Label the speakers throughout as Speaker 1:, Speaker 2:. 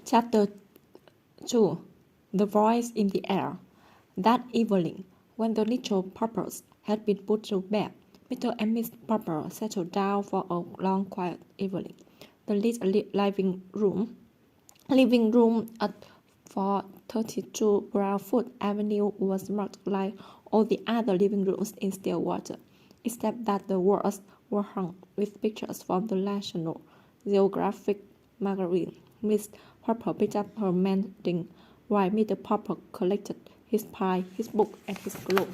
Speaker 1: Chapter 2. The Voice in the Air. That evening, when the little Poppers had been put to bed, Mr. and Miss Popper settled down for a long, quiet evening. The lit living room at 432 Brownfoot Avenue was marked like all the other living rooms in Stillwater, except that the walls were hung with pictures from the National Geographic magazine. Miss Popper picked up her mending, while Mr. Popper collected his pie, his book, and his glove.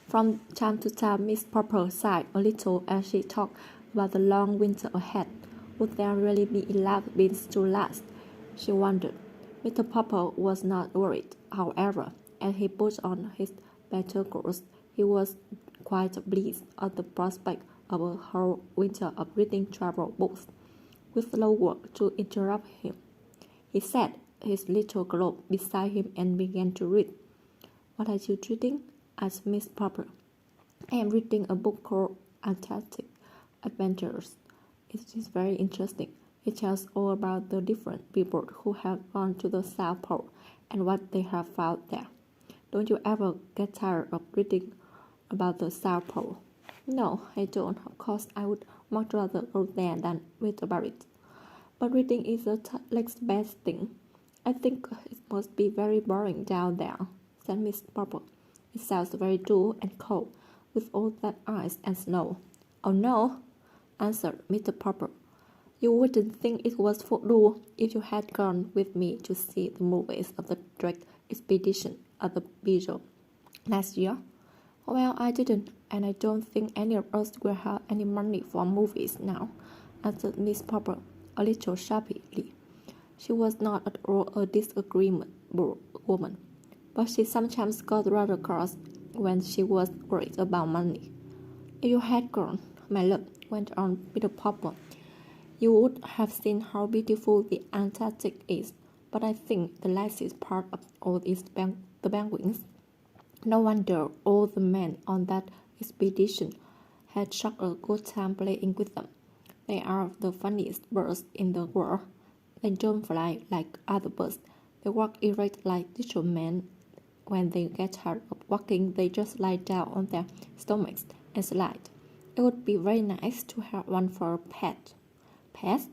Speaker 1: From time to time, Miss Popper sighed a little as she talked about the long winter ahead. Would there really be enough beans to last? She wondered. Mr. Popper was not worried, however, as he put on his spectacles. He was quite pleased at the prospect of a whole winter of reading travel books, with no work to interrupt him. He set his little globe beside him and began to read. "What are you reading?" asked Miss Popper. "I am reading a book called Antarctic Adventures. It is very interesting. It tells all about the different people who have gone to the South Pole and what they have found there. Don't you ever get tired of reading about the South Pole?" "No, I don't. Of course, I would much rather go there than read about it. But reading is the next best thing. I think it must be very boring down there," said Miss Popper. "It sounds very dull and cold, with all that ice and snow." "Oh no," answered Mr. Popper. "You wouldn't think it was dull if you had gone with me to see the movies of the Drake expedition at the Beagle last year." "Well, I didn't, and I don't think any of us will have any money for movies now," answered Miss Popper, a little sharply. She was not at all a disagreeable woman, but she sometimes got rather cross when she was worried about money. "If you had gone, my love," went on Mr. Popper, "you would have seen how beautiful the Antarctic is, but I think the nicest part of all is the penguins. No wonder all the men on that expedition had such a good time playing with them. They are the funniest birds in the world. They don't fly like other birds. They walk erect like little men. When they get tired of walking, they just lie down on their stomachs and slide. It would be very nice to have one for a pet." "Pet?"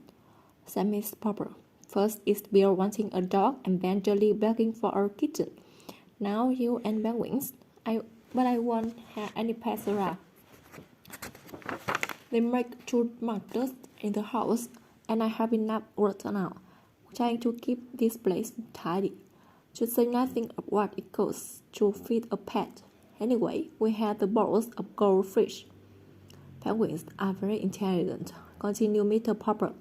Speaker 1: said Miss Popper. "First is Bill wanting a dog, and then Jolly begging for a kitten. Now you and penguins. But I won't have any pets around. They make too much dust in the house, and I have enough work now, trying to keep this place tidy, to say nothing of what it costs to feed a pet. Anyway, we have the bowls of goldfish." "Penguins are very intelligent," continued Mr. Popper.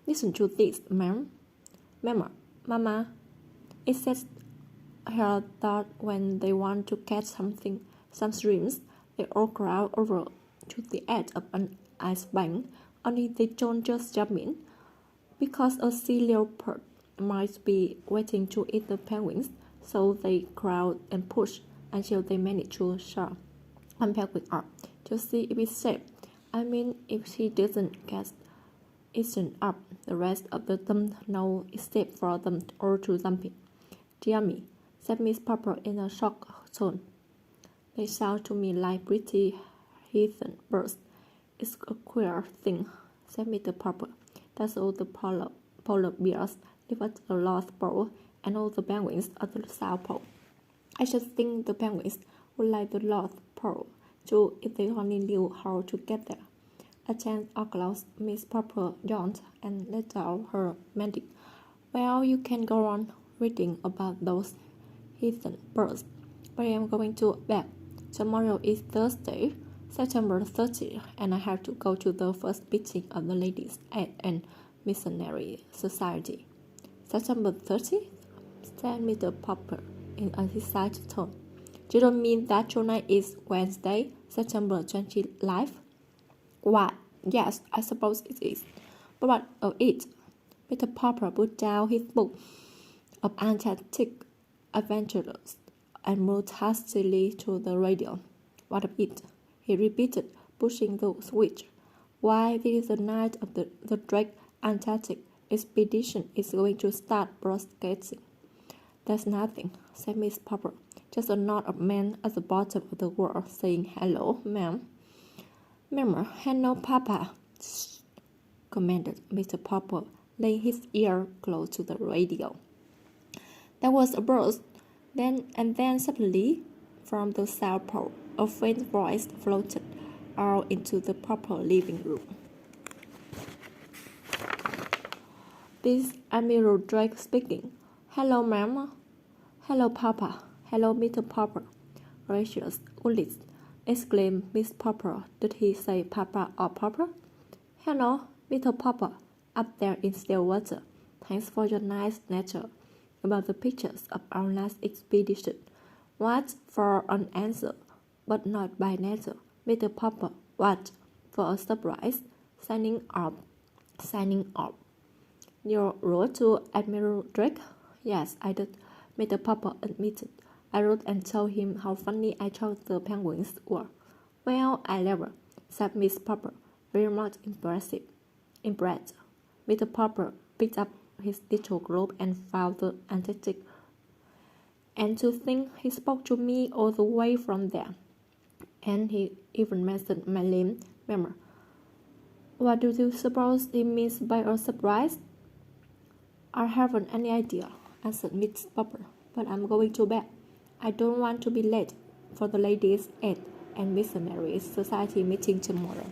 Speaker 1: "Listen to this, ma'am. Mamma, it says here that when they want to catch some shrimps, they all crowd over to the edge of an ice bank, only they don't just jump in, because a sea leopard might be waiting to eat the penguins, so they crowd and push until they manage to shove one penguin up to see if it's safe. I mean, if he doesn't get eaten up, the rest of them know it's safe for them all to jump in." "Dear me," said Miss Popper in a shocked tone. "They sound to me like pretty heathen birds." "It's a queer thing," said Mr. Popper, "that all the polar bears live at the North Pole and all the penguins at the South Pole. I should think the penguins would like the North Pole, too, if they only knew how to get there." At 10 o'clock, Miss Popper yawned and let down her mending. "Well, you can go on reading about those heathen birds, but I am going to bed. Tomorrow is Thursday, September 30th, and I have to go to the first meeting of the Ladies' Aid and Missionary Society." "September 30th?" said Mr. Popper in a excited tone. "You don't mean that tonight is Wednesday, September 29th? "Why, yes, I suppose it is. But what of it?" Mr. Popper put down his book of Antarctic Adventures and moved hastily to the radio. "What of it?" he repeated, pushing the switch. "Why, this is the night of the Drake Antarctic expedition is going to start broadcasting. There's nothing, said Miss Popper. Just a knot of men at the bottom of the world saying hello, ma'am. Murmur, hello, Papa, commanded Mr. Popper, laying his ear close to the radio. There was a burst, and then suddenly, from the South Pole, a faint voice floated out into the Popper living room. This is Admiral Drake speaking. Hello, ma'am. Hello, Papa. Hello, Mr. Popper. Gracious Ulysses, exclaimed Miss Popper. Did he say Papa or Popper? Hello, Mr. Popper, up there in Stillwater. Thanks for your nice letter about the pictures of our last expedition. What for an answer, but not by letter. Mr. Popper, what for a surprise? Signing off. You wrote to Admiral Drake? Yes, I did, Mr. Popper admitted. I wrote and told him how funny I thought the penguins were. Well, I never, said Miss Popper, very much impressed. Mr. Popper picked up his little globe and found the Antarctic. And to think he spoke to me all the way from there. And he even mentioned my name, Murmur. What do you suppose he means by a surprise? I haven't any idea, answered Miss Popper, but I'm going to bed. I don't want to be late for the Ladies' Aid and Missionary Society meeting tomorrow.